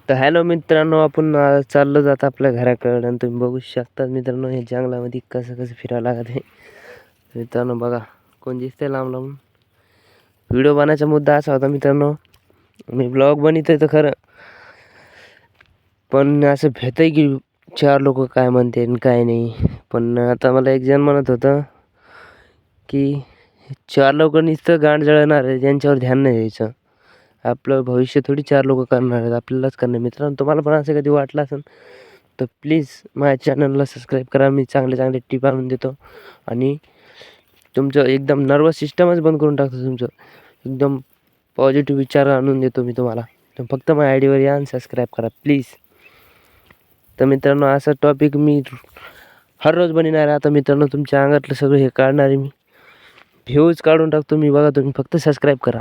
तर हॅलो मित्रांनो, आपण चाललो जात आपल्या घराकडं आणि तुम्ही बघू शकता मित्रांनो, हे जंगलामध्ये कसं कसं फिरावं लागत आहे. मित्रांनो बघा, कोण दिसतंय लांब लांब. व्हिडिओ बनायचा मुद्दा असा होता मित्रांनो, मी ब्लॉग बनवतोय तर खरं, पण असं भेटतंय की चार लोक काय म्हणते आणि काय नाही. पण आता मला एक जण म्हणत होतं की चार लोक नुसतं गांड जळणार आहे, त्यांच्यावर ध्यान नाही द्यायचं. आपलं भविष्य थोडी चार लोक करणार आहेत, आपल्यालाच करणार. मित्रांनो तुम्हाला पण असं कधी वाटलं असेल तर प्लीज माझ्या चॅनलला सबस्क्राईब करा. मी चांगले चांगले टिप आणून देतो आणि तुमचं एकदम नर्वस सिस्टमच बंद करून टाकतो. तुमचं एकदम पॉझिटिव्ह विचार आणून देतो मी तुम्हाला. तर फक्त माझ्या आयडीवर या आणि सबस्क्राईब करा प्लीज. तर मित्रांनो असा टॉपिक मी हर रोज बनवणार आहे. आता मित्रांनो तुमच्या अंगातलं सगळं हे काढणार आहे मी, व्ह्यूज काढून टाकतो मी. बघा तुम्ही फक्त सबस्क्राईब करा.